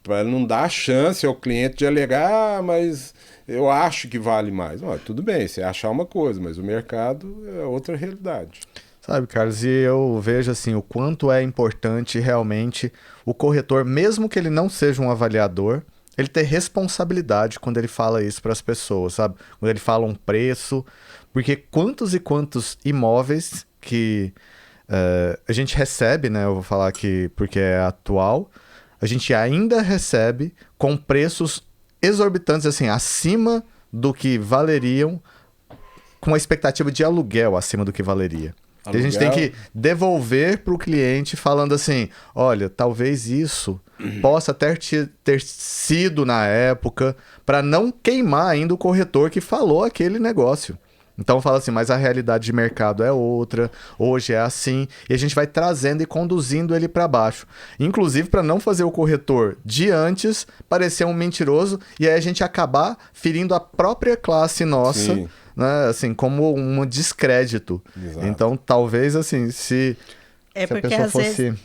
Para não dar chance ao cliente de alegar, mas eu acho que vale mais. Tudo bem, você achar uma coisa, mas o mercado é outra realidade. Sabe, Carlos, e eu vejo assim o quanto é importante realmente o corretor, mesmo que ele não seja um avaliador, ele ter responsabilidade quando ele fala isso para as pessoas, sabe? Quando ele fala um preço, porque quantos e quantos imóveis que a gente recebe, né? Eu vou falar aqui porque é atual, a gente ainda recebe com preços exorbitantes, assim, acima do que valeriam, com a expectativa de aluguel acima do que valeria. Que a gente tem que devolver para o cliente falando assim, olha, talvez isso possa ter sido na época para não queimar ainda o corretor que falou aquele negócio. Então fala assim, mas a realidade de mercado é outra, hoje é assim, e a gente vai trazendo e conduzindo ele para baixo. Inclusive para não fazer o corretor de antes parecer um mentiroso e aí a gente acabar ferindo a própria classe nossa. Sim. Né, assim, como um descrédito. Exato. Então, talvez, assim, se a porque pessoa às fosse... vezes,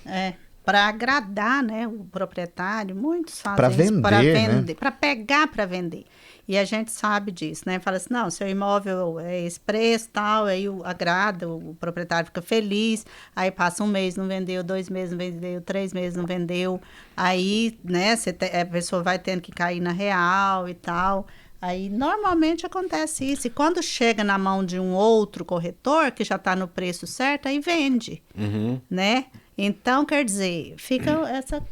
para agradar, né, o proprietário, muitos Pra fazem isso para vender, né? vender, para pegar para vender. E a gente sabe disso, né? Fala assim, não, seu imóvel é esse preço, tal, aí agrada, o proprietário fica feliz, aí passa um mês, não vendeu, 2 meses não vendeu, 3 meses não vendeu, aí, né, a pessoa vai tendo que cair na real e tal. Aí, normalmente acontece isso. E quando chega na mão de um outro corretor, que já está no preço certo, aí vende, né? Então, quer dizer, fica essa...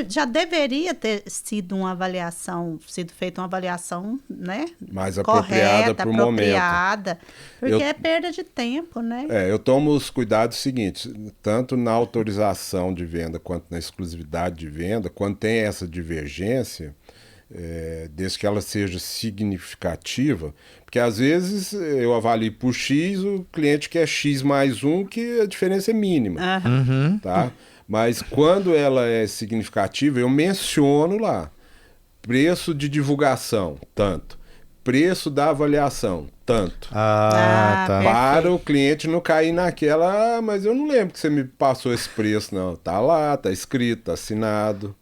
Já deveria ter sido feita uma avaliação, né? Mais apropriada correta, pro momento. apropriada, porque Eu- é perda de tempo, né? Eu tomo os cuidados seguintes, tanto na autorização de venda quanto na exclusividade de venda, quando tem essa divergência, desde que ela seja significativa, porque às vezes eu avalio por X, o cliente quer X mais um, que a diferença é mínima, tá? Mas quando ela é significativa, eu menciono lá, preço de divulgação, tanto, preço da avaliação, tanto. Ah, tá. Para o cliente não cair naquela, mas eu não lembro que você me passou esse preço, não. Tá lá, tá escrito, tá assinado.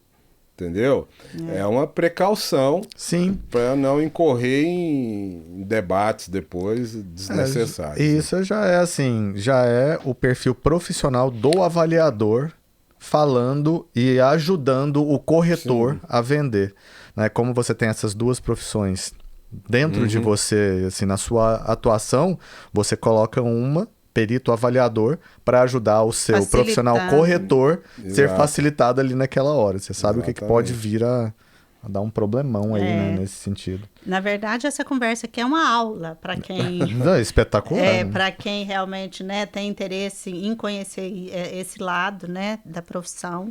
Entendeu? É uma precaução Sim. para não incorrer em debates depois desnecessários. Isso já é assim, já é o perfil profissional do avaliador falando e ajudando o corretor a vender, né? Como você tem essas duas profissões dentro de você, assim, na sua atuação, você coloca uma perito avaliador para ajudar o seu profissional corretor ser facilitado ali naquela hora. Você sabe o que pode vir a dar um problemão aí, né, nesse sentido. Na verdade, essa conversa aqui é uma aula para quem... Espetacular. Né? Para quem realmente, né, tem interesse em conhecer esse lado, né, da profissão,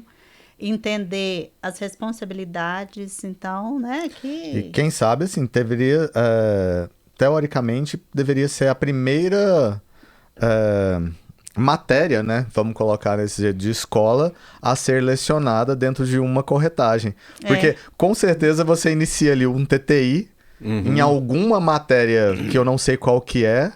entender as responsabilidades, então, né, que... E quem sabe, assim, teoricamente, deveria ser a primeira... matéria, né? Vamos colocar nesse jeito, de escola a ser lecionada dentro de uma corretagem. Porque com certeza você inicia ali um TTI em alguma matéria que eu não sei qual que é,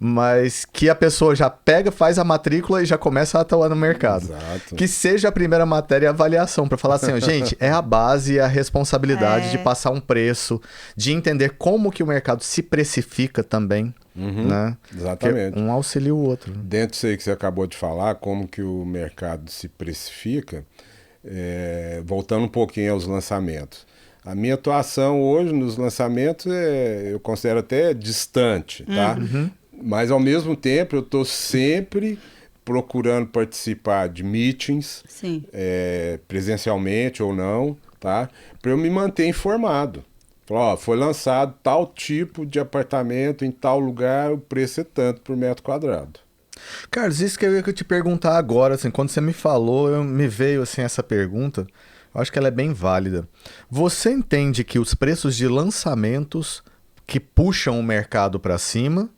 mas que a pessoa já pega, faz a matrícula e já começa a atuar no mercado. Exato. Que seja a primeira matéria a avaliação, para falar assim, ó, gente, é a base e a responsabilidade de passar um preço, de entender como que o mercado se precifica também. Né? Exatamente. Porque um auxilia o outro. Dentro disso aí que você acabou de falar, como que o mercado se precifica, voltando um pouquinho aos lançamentos. A minha atuação hoje nos lançamentos eu considero até distante, tá? Mas ao mesmo tempo eu estou sempre procurando participar de meetings, presencialmente ou não, tá? Para eu me manter informado. Ó, foi lançado tal tipo de apartamento em tal lugar, o preço é tanto por metro quadrado. Carlos, isso que eu ia te perguntar agora, assim, quando você me falou, me veio assim essa pergunta, eu acho que ela é bem válida. Você entende que os preços de lançamentos que puxam o mercado para cima,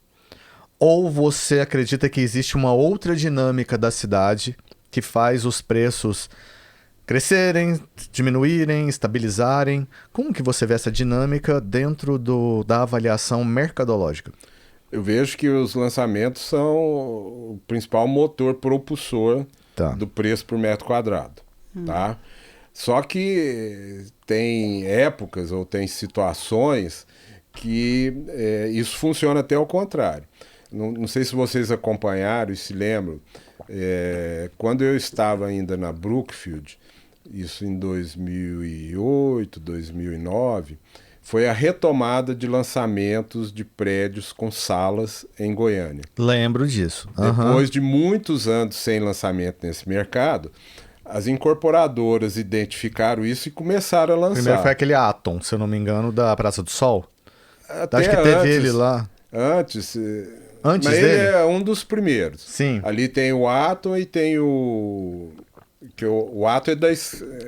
ou você acredita que existe uma outra dinâmica da cidade que faz os preços crescerem, diminuírem, estabilizarem? Como que você vê essa dinâmica dentro da avaliação mercadológica? Eu vejo que os lançamentos são o principal motor propulsor do preço por metro quadrado, tá? Só que tem épocas ou tem situações que isso funciona até ao contrário. Não sei se vocês acompanharam e se lembram, quando eu estava ainda na Brookfield, isso em 2008, 2009, foi a retomada de lançamentos de prédios com salas em Goiânia. Lembro disso. Depois de muitos anos sem lançamento nesse mercado, as incorporadoras identificaram isso e começaram a lançar. Primeiro foi aquele Atom, se eu não me engano, da Praça do Sol. Até acho que teve ele lá. Antes mas dele? Ele é um dos primeiros. Sim. Ali tem o Atom e tem o... que o Atom é da...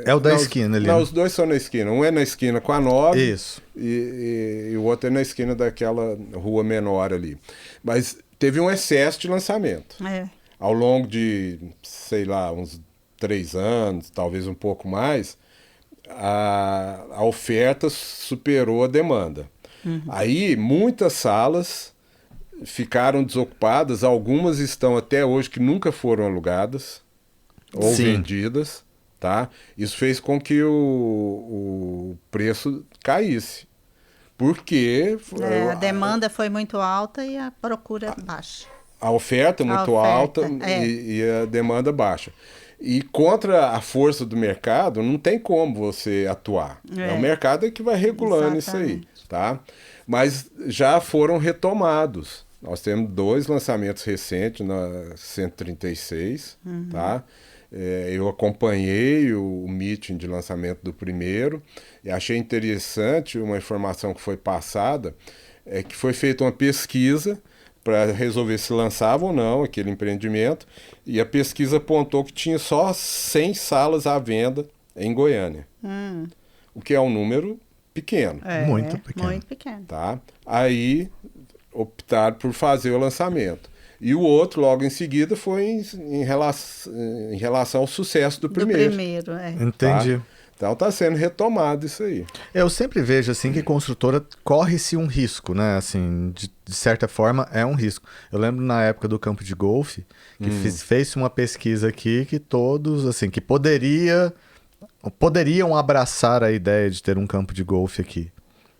É o da esquina ali. Não, os dois são na esquina. Um é na esquina com a 9. Isso. E o outro é na esquina daquela rua menor ali. Mas teve um excesso de lançamento. Ao longo de, sei lá, uns 3 anos, talvez um pouco mais, a oferta superou a demanda. Aí, muitas salas ficaram desocupadas, algumas estão até hoje que nunca foram alugadas, ou Sim. vendidas, tá? Isso fez com que o preço caísse. Porque A demanda foi muito alta e a procura baixa. a oferta é muito oferta, alta e a demanda baixa. E contra a força do mercado, não tem como você atuar. É o mercado que vai regulando isso aí, tá? Mas já foram retomados. Nós temos 2 lançamentos recentes na 136, tá? Eu acompanhei o meeting de lançamento do primeiro e achei interessante uma informação que foi passada, que foi feita uma pesquisa para resolver se lançava ou não aquele empreendimento, e a pesquisa apontou que tinha só 100 salas à venda em Goiânia, o que é um número pequeno. Muito pequeno. Muito pequeno. Tá? Aí optaram por fazer o lançamento. E o outro, logo em seguida, foi em relação ao sucesso do primeiro. Do primeiro, Entendi. Tá? Então está sendo retomado isso aí. Eu sempre vejo assim que construtora corre-se um risco, né? Assim, de certa forma é um risco. Eu lembro na época do campo de golfe que fez uma pesquisa aqui que todos assim que poderiam abraçar a ideia de ter um campo de golfe aqui.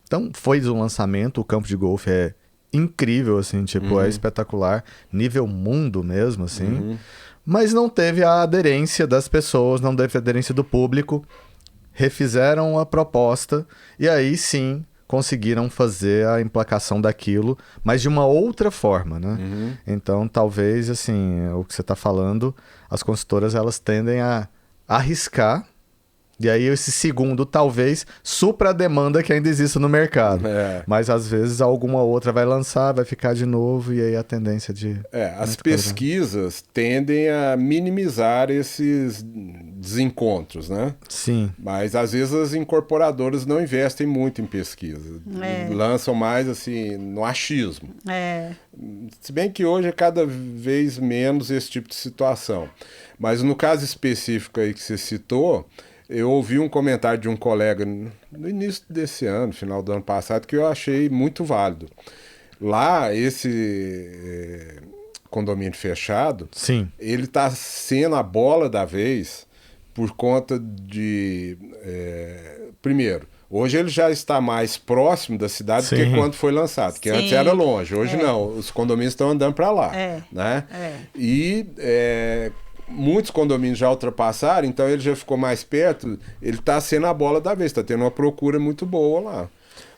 Então foi um lançamento, o campo de golfe é incrível assim, tipo, é espetacular, nível mundo mesmo assim. Mas não teve a aderência das pessoas, não teve a aderência do público. Refizeram a proposta e aí sim conseguiram fazer a emplacação daquilo, mas de uma outra forma, né? Então talvez assim, o que você está falando, as consultoras elas tendem a arriscar e aí esse segundo talvez supra a demanda que ainda existe no mercado. Mas às vezes alguma outra vai lançar, vai ficar de novo e aí a tendência de... As pesquisas tendem a minimizar esses desencontros, né? Sim. Mas às vezes as incorporadoras não investem muito em pesquisa. Lançam mais assim no achismo. Se bem que hoje é cada vez menos esse tipo de situação. Mas no caso específico aí que você citou, eu ouvi um comentário de um colega no início desse ano, final do ano passado, que eu achei muito válido. Lá, esse condomínio fechado, Sim. ele está sendo a bola da vez por conta de... primeiro, hoje ele já está mais próximo da cidade do que quando foi lançado, porque antes era longe. Hoje não, os condomínios estão andando para lá. Né? E... muitos condomínios já ultrapassaram, então ele já ficou mais perto, ele está sendo a bola da vez, está tendo uma procura muito boa lá.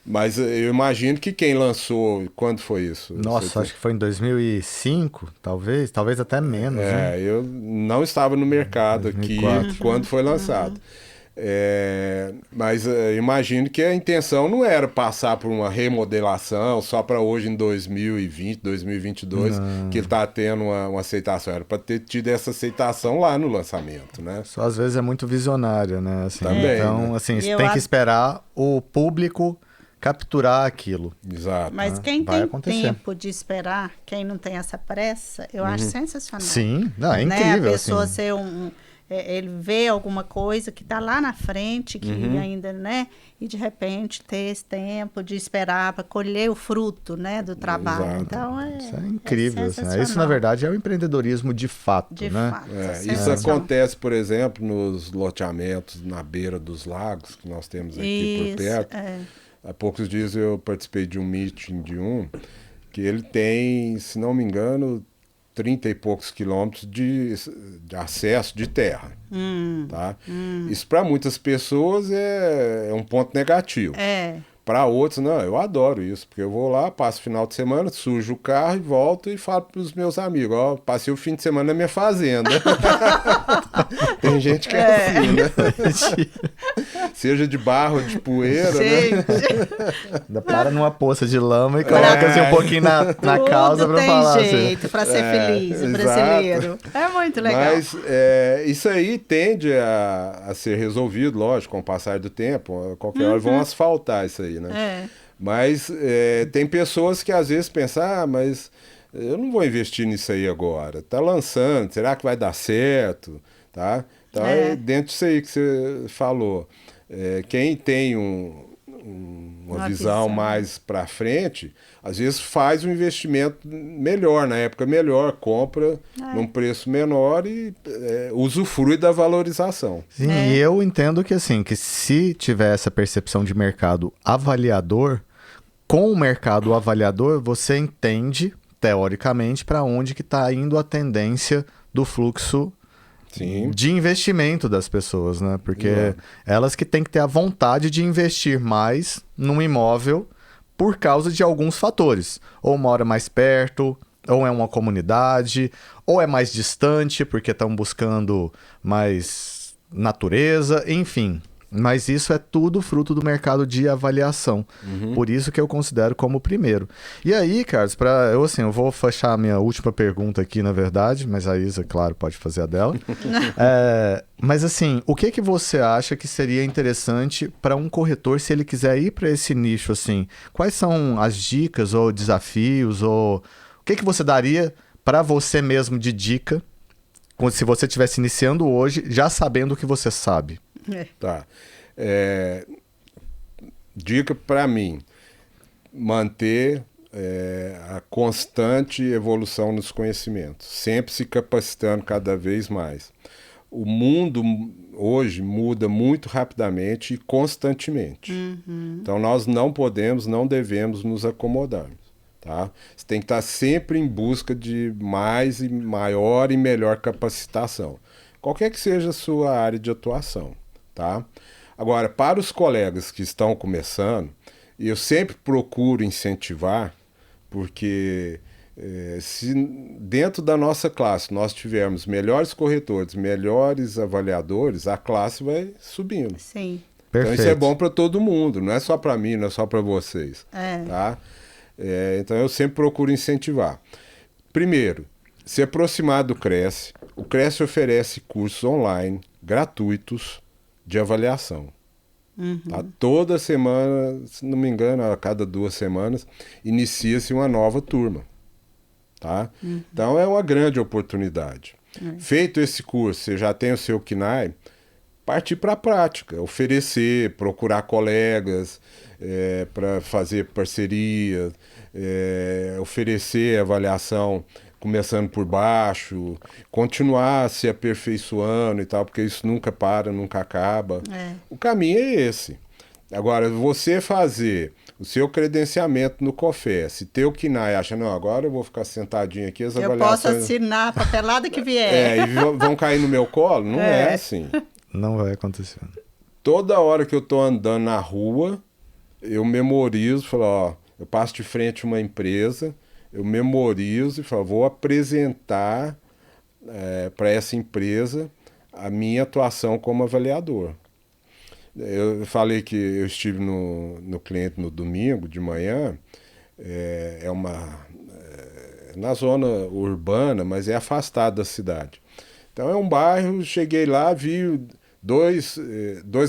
Mas eu imagino que quem lançou, quando foi isso? Nossa, acho que foi em 2005, talvez até menos. Né? Eu não estava no mercado 2004. Aqui quando foi lançado. Mas imagino que a intenção não era passar por uma remodelação só para hoje em 2020, 2022, que ele está tendo uma aceitação. Era para ter tido essa aceitação lá no lançamento, né? Só às vezes é muito visionário, né? Assim, também. Então, assim, você tem que esperar o público capturar aquilo. Exato. Mas quem tem tempo de esperar, quem não tem essa pressa, eu acho sensacional. Sim, não, é incrível. Né? A pessoa assim. ser ele vê alguma coisa que está lá na frente, que ainda, né? E de repente ter esse tempo de esperar para colher o fruto, né, do trabalho. Exato. Então isso é incrível. Assim. Isso, na verdade, é o empreendedorismo de fato. De né? fato. Isso acontece, por exemplo, nos loteamentos na beira dos lagos que nós temos aqui por perto. Há poucos dias eu participei de um meeting que ele tem, se não me engano, 30 e poucos quilômetros de acesso de terra. Tá? Isso para muitas pessoas é um ponto negativo. Para outros, não, eu adoro isso, porque eu vou lá, passo o final de semana, sujo o carro e volto e falo para os meus amigos, ó, passei o fim de semana na minha fazenda. Tem gente que é assim, né? Seja de barro ou de poeira, né? Ainda para numa poça de lama e coloca assim um pouquinho na causa para falar. Tem jeito para ser feliz, o brasileiro. É muito legal. Mas isso aí tende a ser resolvido, lógico, com o passar do tempo. A qualquer hora vão asfaltar isso aí, né? Mas tem pessoas que às vezes pensam, mas eu não vou investir nisso aí agora. Tá lançando, será que vai dar certo? Tá? Então dentro disso aí que você falou. Quem tem um uma visão mais para frente, às vezes faz um investimento melhor, na época melhor, compra num preço menor e usufrui da valorização. Sim, e eu entendo que assim, que se tiver essa percepção de mercado avaliador, com o mercado avaliador, você entende, teoricamente, para onde que está indo a tendência do fluxo de investimento das pessoas, né? Porque elas que têm que ter a vontade de investir mais num imóvel por causa de alguns fatores. Ou mora mais perto, ou é uma comunidade, ou é mais distante porque estão buscando mais natureza, enfim. Mas isso é tudo fruto do mercado de avaliação. Por isso que eu considero como o primeiro. E aí, Carlos, eu vou fechar a minha última pergunta aqui, na verdade, mas a Isa, claro, pode fazer a dela. Mas assim, o que você acha que seria interessante para um corretor se ele quiser ir para esse nicho, assim? Quais são as dicas ou desafios, ou o que você daria para você mesmo de dica, como se você estivesse iniciando hoje, já sabendo o que você sabe? Tá. Dica para mim, manter a constante evolução nos conhecimentos, sempre se capacitando cada vez mais. O mundo hoje muda muito rapidamente e constantemente. Então nós não podemos, não devemos nos acomodar. Tá? Você tem que estar sempre em busca de mais e maior e melhor capacitação, qualquer que seja a sua área de atuação. Tá? Agora, para os colegas que estão começando, eu sempre procuro incentivar, porque se dentro da nossa classe nós tivermos melhores corretores, melhores avaliadores, a classe vai subindo. Sim. Então isso é bom para todo mundo, não é só para mim, não é só para vocês. Tá? Então eu sempre procuro incentivar. Primeiro, se aproximar do Cresce. O Cresce oferece cursos online, gratuitos, de avaliação. Tá? Toda semana, se não me engano, a cada 2 semanas, inicia-se uma nova turma. Tá? Então é uma grande oportunidade. Feito esse curso, você já tem o seu KNAI, partir para a prática, oferecer, procurar colegas para fazer parceria, oferecer avaliação começando por baixo, continuar se aperfeiçoando e tal, porque isso nunca para, nunca acaba. O caminho é esse. Agora, você fazer o seu credenciamento no COFES, ter o KNAI, acha, não, agora eu vou ficar sentadinho aqui, as avaliações... Eu posso assinar a papelada que vier. E vão cair no meu colo? Não é assim. Não vai acontecer. Toda hora que eu tô andando na rua, eu memorizo, falo, ó, eu passo de frente a uma empresa, eu memorizo e falo, vou apresentar para essa empresa a minha atuação como avaliador. Eu falei que eu estive no cliente no domingo de manhã, na zona urbana, mas é afastado da cidade. Então é um bairro, cheguei lá, vi dois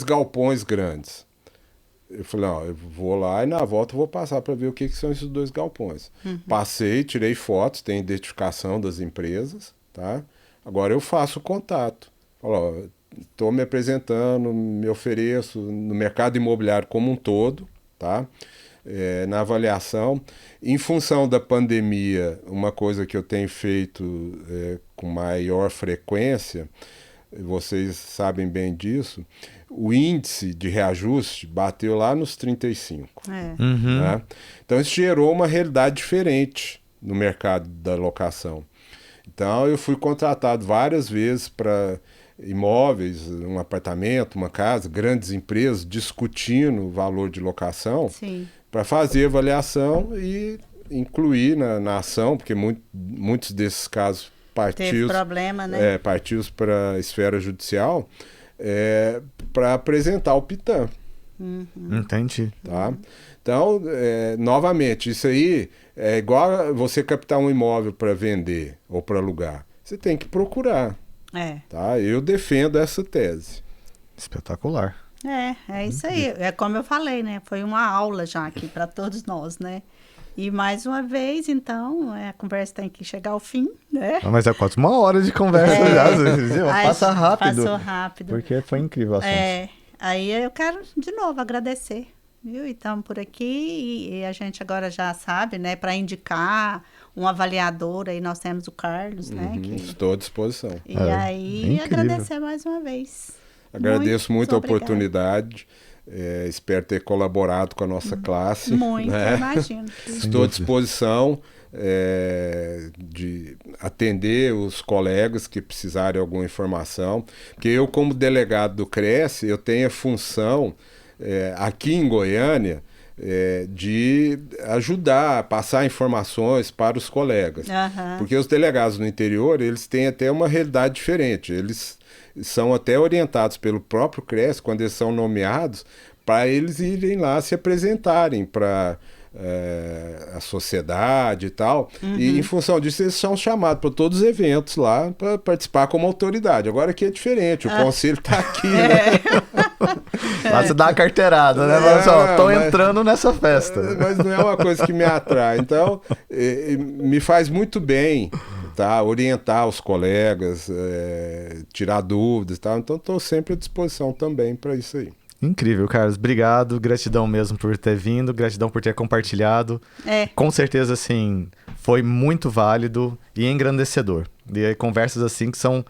galpões grandes. Eu falei, eu vou lá e na volta eu vou passar para ver o que são esses 2 galpões. Passei, tirei fotos, tem identificação das empresas, tá? Agora eu faço o contato. Falo, estou me apresentando, me ofereço no mercado imobiliário como um todo, tá? Na avaliação. Em função da pandemia, uma coisa que eu tenho feito com maior frequência, vocês sabem bem disso, o índice de reajuste bateu lá nos 35. Né? Então isso gerou uma realidade diferente no mercado da locação. Então eu fui contratado várias vezes para imóveis, um apartamento, uma casa, grandes empresas discutindo o valor de locação para fazer avaliação e incluir na ação, porque muitos desses casos teve problema, né? Partiu para a esfera judicial para apresentar o PITAM. Entendi. Tá? Então, novamente, isso aí é igual você captar um imóvel para vender ou para alugar. Você tem que procurar. Tá? Eu defendo essa tese. Espetacular. É isso aí. É como eu falei, né? Foi uma aula já aqui para todos nós, né? E mais uma vez, então, a conversa tem que chegar ao fim, né? Mas é quase 1 hora de conversa já. Passa rápido. Passou rápido. Porque foi incrível o assunto. Aí eu quero, de novo, agradecer Viu? E estamos por aqui e a gente agora já sabe, né, para indicar um avaliador, aí nós temos o Carlos, né? Estou à disposição. E É aí incrível. agradecer mais uma vez. Agradeço muito a obrigada. oportunidade. Espero ter colaborado com a nossa classe. Muito, né? imagino. Estou à disposição de atender os colegas que precisarem de alguma informação, porque eu, como delegado do CRES, eu tenho a função aqui em Goiânia de ajudar, passar informações para os colegas. Porque os delegados no interior, eles têm até uma realidade diferente. Eles são até orientados pelo próprio CRES, quando eles são nomeados, para eles irem lá se apresentarem para a sociedade e tal. E em função disso, eles são chamados para todos os eventos lá para participar como autoridade. Agora aqui é diferente, o conselho está aqui, né? Lá você dá uma carteirada, né? Mas, ó, tô entrando nessa festa. Mas não é uma coisa que me atrai. Então, me faz muito bem, tá? Orientar os colegas, tirar dúvidas e tal. Então, estou sempre à disposição também para isso aí. Incrível, Carlos. Obrigado. Gratidão mesmo por ter vindo. Gratidão por ter compartilhado. Com certeza, assim, foi muito válido e engrandecedor. E conversas assim que são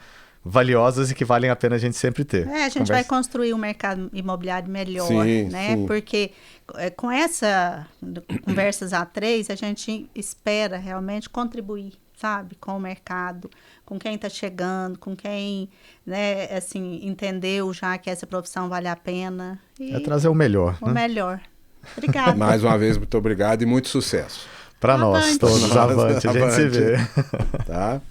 valiosas e que valem a pena a gente sempre ter. A gente vai construir um mercado imobiliário melhor, sim, né? Sim. Porque com essa conversas A3, a gente espera realmente contribuir, sabe? Com o mercado, com quem está chegando, com quem, né, assim, entendeu já que essa profissão vale a pena. E trazer o melhor. O melhor. Obrigada. Mais uma vez, muito obrigado e muito sucesso. Para nós todos, avante, a gente se vê. Tá?